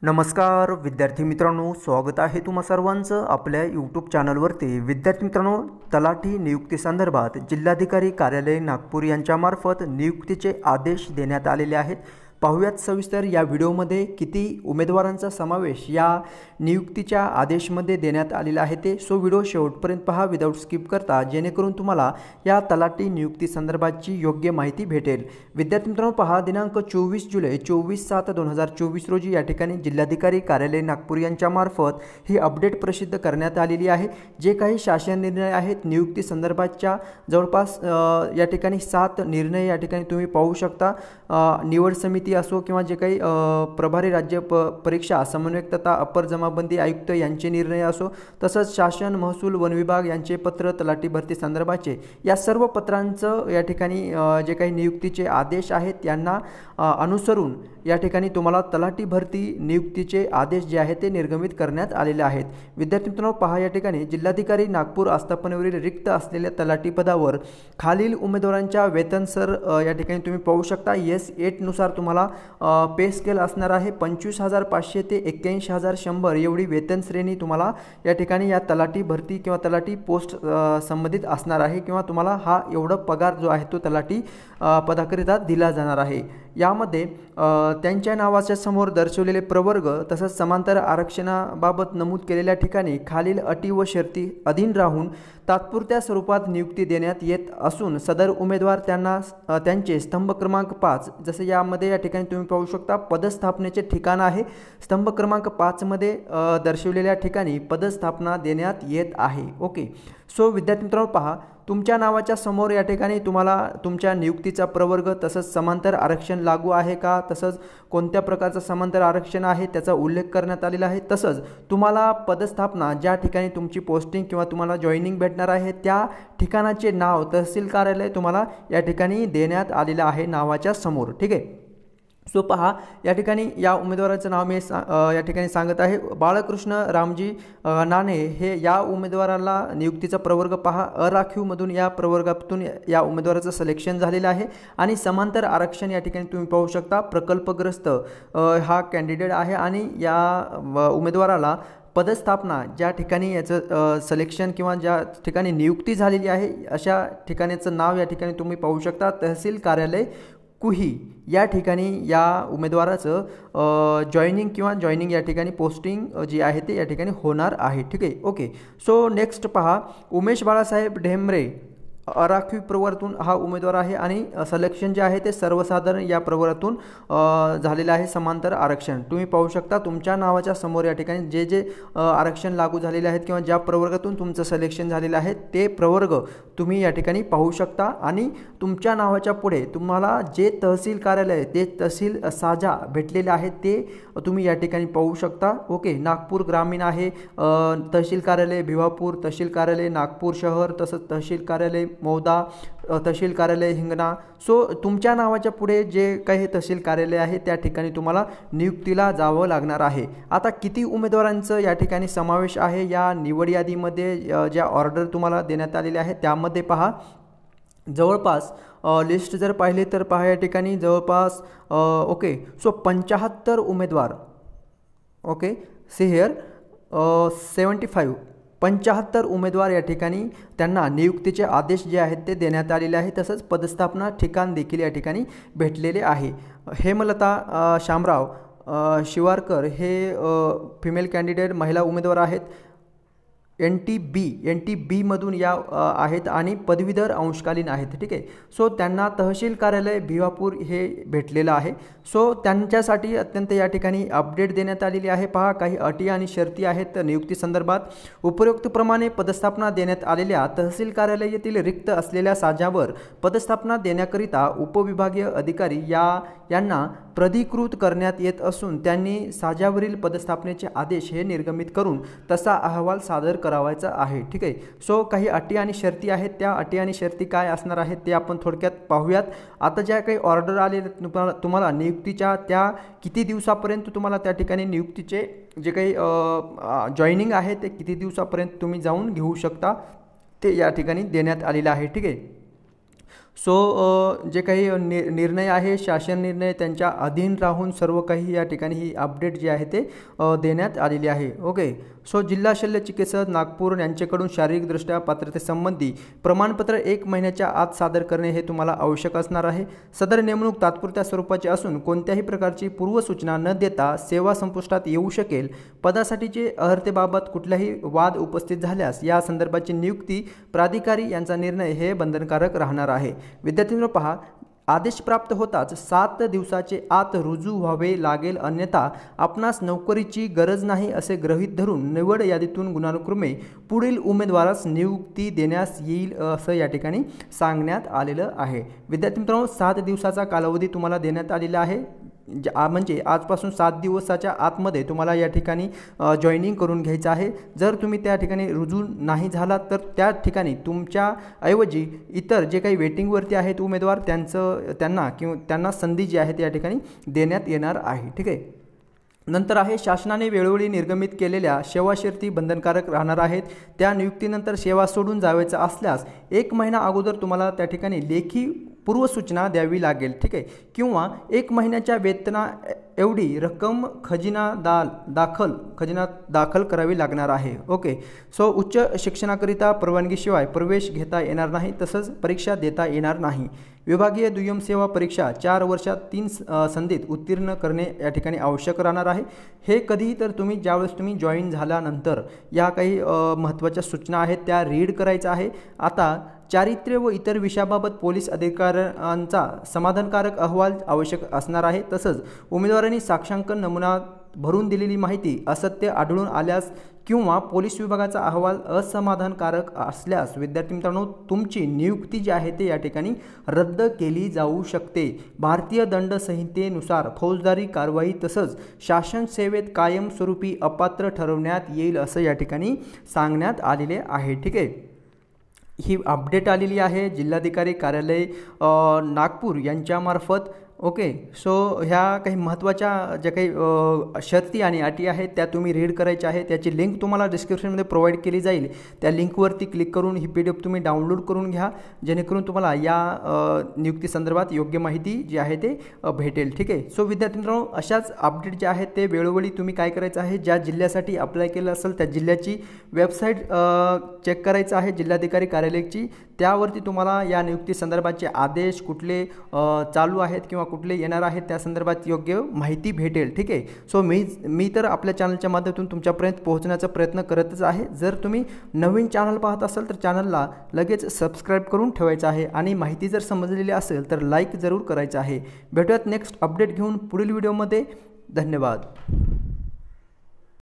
नमस्कार विद्यार्थी मित्रांनो, स्वागत आहे तुम्हा सर्वांचं आपल्या यूट्यूब चॅनलवरती। विद्यार्थी मित्रांनो, तलाठी नियुक्ती संदर्भात जिल्हाधिकारी कार्यालय नागपूर यांच्यामार्फत नियुक्तीचे आदेश देण्यात आलेले आहेत। पाहूयात सविस्तर या व्हिडिओमध्ये किती उमेदवारांचा समावेश या नियुक्तीच्या आदेशमध्ये देण्यात आलेला आहे ते। सो व्हिडिओ शेवटपर्यंत पहा विदाउट स्किप करता, जेणेकरून तुम्हाला या तलाठी नियुक्ती संदर्भातची योग्य माहिती भेटेल। विद्यार्थी मित्रांनो, पहा दिनांक 24 जुलै 24/7/2024 रोजी या ठिकाणी जिल्हाधिकारी कार्यालय नागपूर यांच्यामार्फत ही अपडेट प्रसिद्ध करण्यात आलेली आहे। जे काही शासन निर्णय आहेत नियुक्ती संदर्भातच्या जवळपास या ठिकाणी 7 निर्णय या ठिकाणी तुम्ही पाहू शकता। निवड समिती असो किंवा जे काही प्रभारी राज्य परीक्षा समन्वयक तथा अपर जमाबंदी आयुक्त यांचे निर्णय असो, तसंच शासन महसूल वन विभाग यांचे पत्र तलाठी भरती संदर्भाचे, या सर्व पत्रांचं या ठिकाणी जे काही नियुक्तीचे आदेश आहेत यांना अनुसरून या ठिकाणी तुम्हाला तलाठी भरती नियुक्तीचे आदेश जे आहेत ते निर्गमित करण्यात आलेले आहेत। विद्यार्थी मित्रांनो, पहा या ठिकाणी जिल्हाधिकारी नागपूर आस्थापनेवरील रिक्त असलेल्या तलाठी पदावर खालील उमेदवारांच्या वेतन सर या ठिकाणी तुम्ही पाहू शकता। S8 नुसार तुम्हाला पे स्केल असणार आहे 25,500 ते 81,100 एवढी वेतन श्रेणी तुम्हाला या ठिकाणी या तलाठी भरती किंवा तलाठी पोस्ट संबंधित असणार आहे, किंवा तुम्हाला हा एवढा पगार जो आहे तो तलाठी पदाकरिता दिला जाणार आहे। यामध्ये त्यांच्या नावाच्या समोर दर्शवलेले प्रवर्ग तसंच समांतर आरक्षणाबाबत नमूद केलेल्या ठिकाणी खालील अटी व शर्ती अधीन राहून तात्पुरत्या स्वरूपात नियुक्ती देण्यात येत असून सदर उमेदवार त्यांचे स्तंभ क्रमांक 5, जसे यामध्ये या ठिकाणी तुम्ही पाहू शकता पदस्थापनेचे ठिकाण आहे, स्तंभ क्रमांक 5 मध्ये दर्शवलेल्या ठिकाणी पदस्थापना देण्यात येत आहे। ओके, सो विद्यार्थी मित्रांनो, पहा तुमच्या नावाच्या समोर या ठिकाणी तुम्हाला तुमच्या नियुक्तीचा प्रवर्ग तसंच समांतर आरक्षण लागू आहे का, तसंच कोणत्या प्रकारचं समांतर आरक्षण आहे त्याचा उल्लेख करण्यात आलेला आहे। तसंच तुम्हाला पदस्थापना ज्या ठिकाणी तुमची पोस्टिंग किंवा तुम्हाला जॉईनिंग भेटणार आहे त्या ठिकाणाचे नाव तहसील कार्यालय तुम्हाला या ठिकाणी देण्यात आलेलं आहे नावाच्या समोर। ठीक आहे, सो पहा या ठिकाणी या उमेदवाराचं नाव मी या ठिकाणी सांगत आहे। बाळकृष्ण रामजी नाणे हे या उमेदवाराला नियुक्तीचा प्रवर्ग पहा अराखीवमधून या प्रवर्गातून या उमेदवाराचं सिलेक्शन झालेलं आहे। आणि समांतर आरक्षण या ठिकाणी तुम्ही पाहू शकता प्रकल्पग्रस्त हा कॅन्डिडेट आहे आणि या उमेदवाराला पदस्थापना ज्या ठिकाणी याचं सिलेक्शन किंवा ज्या ठिकाणी नियुक्ती झालेली आहे अशा ठिकाणाचं नाव या ठिकाणी तुम्ही पाहू शकता तहसील कार्यालय कुही या ठिकाणी या उमेदवाराचं जॉईनिंग या ठिकाणी पोस्टिंग जी आहे ते या ठिकाणी होणार आहे। ठीक आहे, ओके, सो नेक्स्ट पहा उमेश बाळासाहेब ढेमरे अराखीव प्रवर्गातून हा उमेदवार आहे आणि सिलेक्शन जे आहे ते सर्वसाधारण या प्रवर्गातून झालेलं आहे समांतर आरक्षण। तुम्ही पाहू शकता तुमच्या नावाच्या समोर या ठिकाणी जे जे आरक्षण लागू झालेले आहेत किंवा ज्या प्रवर्गातून तुमचं सिलेक्शन झालेलं आहे ते प्रवर्ग तुम्ही या ठिकाणी पाहू शकता। आणि तुमच्या नावाच्या पुढे तुम्हाला जे तहसील कार्यालय ते तहसील साजा भेटलेले आहेत ते तुम्ही या ठिकाणी पाहू शकता। ओके, नागपूर ग्रामीण आहे, तहसील कार्यालय भिवापूर, तहसील कार्यालय नागपूर शहर, तसंच तहसील कार्यालय मौदा, तहसील कार्यालय हिंगणा। सो तुमच्या नावाच्या पुढे जे काही तहसील कार्यालय आहे त्या ठिकाणी तुम्हाला नियुक्तीला जावं लागणार आहे। आता किती उमेदवारांचं या ठिकाणी समावेश आहे या निवड यादीमध्ये ज्या ऑर्डर तुम्हाला देण्यात आलेल्या आहे त्यामध्ये पहा जवळपास लिस्ट जर पाहिले तर पहा या ठिकाणी जवळपास ओके, सो 75 उमेदवार। ओके, सी हिअर 75 उमेदवार या ठिकाणी त्यांना नियुक्तीचे आदेश जे आहेत ते देण्यात आलेले आहे। तसंच पदस्थापना ठिकाण देखील या ठिकाणी भेटलेले आहे। हेमलता शामराव शिवारकर हे फिमेल कॅन्डिडेट महिला उमेदवार आहेत, NTB मधून या आहेत आणि पदवीधर अंशकालीन आहेत। ठीक आहे, सो त्यांना तहसील कार्यालय भिवापूर हे भेटलेलं आहे। सो त्यांच्यासाठी अत्यंत या ठिकाणी अपडेट देण्यात आलेली आहे। पहा काही अटी आणि शर्ती आहेत नियुक्ती संदर्भात। उपरोक्तप्रमाणे पदस्थापना देण्यात आलेल्या तहसील कार्यालय येथील रिक्त असलेल्या साजावर पदस्थापना देण्याकरिता उपविभागीय अधिकारी यांना प्राधिकृत करण्यात येत असून त्यांनी साजावरील पदस्थापनेचे आदेश हे निर्गमित करून तसा अहवाल सादर करावायचा आहे। ठीक आहे, सो काही अटी आणि शर्ती आहेत, त्या अटी आणि शर्ती काय असणार आहेत ते आपण थोडक्यात पाहूयात। आता ज्या काही ऑर्डर आले तुम्हाला नियुक्तीच्या त्या किती दिवसापर्यंत तुम्हाला त्या ठिकाणी नियुक्तीचे जे काही जॉईनिंग आहे ते किती दिवसापर्यंत तुम्ही जाऊन घेऊ शकता ते या ठिकाणी देण्यात आलेलं आहे। ठीक आहे, सो जे काही निर्णय आहे, शासन निर्णय, त्यांच्या अधीन राहून सर्व काही या ठिकाणी ही अपडेट जी आहे ते देण्यात आलेली आहे. ओके. सो जिल्हा शल्य चिकित्सक नागपूर यांच्याकडून शारीरिकदृष्ट्या पात्रतेसंबंधी प्रमाणपत्र 1 महिन्याच्या आत सादर करणे हे तुम्हाला आवश्यक असणार आहे. सदर नेमणूक तात्पुरत्या स्वरूपाची असून कोणत्याही प्रकारची पूर्वसूचना न देता सेवा संपुष्टात येऊ शकेल. पदासाठीचे अर्हतेबाबत कुठलाही वाद उपस्थित झाल्यास या संदर्भाची नियुक्ती प्राधिकारी यांचा निर्णय हे बंधनकारक राहणार आहे. विद्यार्थ्यांनो पहा, आदेश प्राप्त होताच 7 दिवसाचे आत रुजू व्हावे लागेल, अन्यथा आपणास नोकरीची गरज नाही असे गृहीत धरून निवड यादीतून गुणानुक्रमे पुढील उमेदवारास नियुक्ती देण्यास येईल असं या ठिकाणी सांगण्यात आलेलं आहे. विद्यार्थी मित्रांनो, 7 दिवसाचा कालावधी तुम्हाला देण्यात आलेला आहे. म्हणजे आजपासून 7 दिवसाच्या आतमध्ये तुम्हाला या ठिकाणी जॉईनिंग करून घ्यायचं आहे. जर तुम्ही त्या ठिकाणी रुजू नाही झाला तर त्या ठिकाणी तुमच्या ऐवजी इतर जे काही वेटिंगवरती आहेत उमेदवार त्यांना संधी जी आहे त्या ठिकाणी देण्यात येणार आहे. ठीक आहे. नंतर आहे, शासनाने वेळोवेळी निर्गमित केलेल्या सेवाशर्ती बंधनकारक राहणार आहेत. त्या नियुक्तीनंतर सेवा सोडून जायचं असल्यास 1 महिना अगोदर तुम्हाला त्या ठिकाणी लेखी पूर्वसूचना द्यावी लागेल. ठीक आहे. किंवा 1 महिन्याच्या वेतना एवढी रक्कम खजिना दाखल करावी लागणार आहे. ओके. सो उच्च शिक्षणाकरिता परवानगीशिवाय प्रवेश घेता येणार नाही, तसंच परीक्षा देता येणार नाही. विभागीय दुय्यम सेवा परीक्षा 4 वर्षात 3 संधीत उत्तीर्ण करणे या ठिकाणी आवश्यक राहणार आहे. हे कधी तर ज्यावेळेस तुम्ही जॉईन झाल्यानंतर या काही महत्त्वाच्या सूचना आहेत त्या रीड करायच्या आहे. आता चारित्र्य व इतर विषयाबाबत पोलीस अधिकाऱ्यांचा समाधानकारक अहवाल आवश्यक असणार आहे. तसंच उमेदवारांनी साक्षांकन नमुना भरून दिलेली माहिती असत्य आढळून आल्यास किंवा पोलीस विभागाचा अहवाल असमाधानकारक असल्यास विद्यार्थी मित्रांनो, तुमची नियुक्ती जी आहे ते या ठिकाणी रद्द केली जाऊ शकते. भारतीय दंड संहितेनुसार फौजदारी कारवाई तसंच शासन सेवेत कायमस्वरूपी अपात्र ठरवण्यात येईल असं या ठिकाणी सांगण्यात आलेले आहे. ठीक आहे. ही अपडेट आलेली आहे जिल्हाधिकारी कार्यालय नागपूर यांच्यामार्फत. ओके. सो ह्या काही महत्त्वाच्या ज्या काही शर्ती आणि अटी आहेत त्या तुम्ही रीड करायच्या आहे. त्याची लिंक तुम्हाला डिस्क्रिप्शनमध्ये प्रोव्हाइड केली जाईल. त्या लिंकवरती क्लिक करून ही PDF तुम्ही डाउनलोड करून घ्या, जेणेकरून तुम्हाला या नियुक्ती संदर्भात योग्य माहिती जी आहे ते भेटेल. ठीक आहे. सो विद्यार्थी मित्रांनो, अशाच अपडेट जे आहेत ते वेळोवेळी तुम्ही काय करायचं आहे, ज्या जिल्ह्यासाठी अप्लाय केलं असेल त्या जिल्ह्याची वेबसाईट चेक करायचं आहे जिल्हाधिकारी कार्यालयाची. त्यावरती तुम्हाला या नियुक्ती संदर्भाचे आदेश कुठले चालू आहेत किंवा कुठले येणार आहेत त्या संदर्भात योग्य माहिती भेटेल. ठीक आहे. सो मी तर आपल्या चॅनलच्या माध्यमातून तुमच्यापर्यंत पोहोचण्याचा प्रयत्न करतच आहे. जर तुम्ही नवीन चॅनल पाहत असाल तर चॅनलला लगेच सबस्क्राईब करून ठेवायचं आहे आणि माहिती जर समजलेली असेल तर लाईक जरूर करायचं आहे. भेटूयात नेक्स्ट अपडेट घेऊन पुढील व्हिडिओमध्ये. धन्यवाद.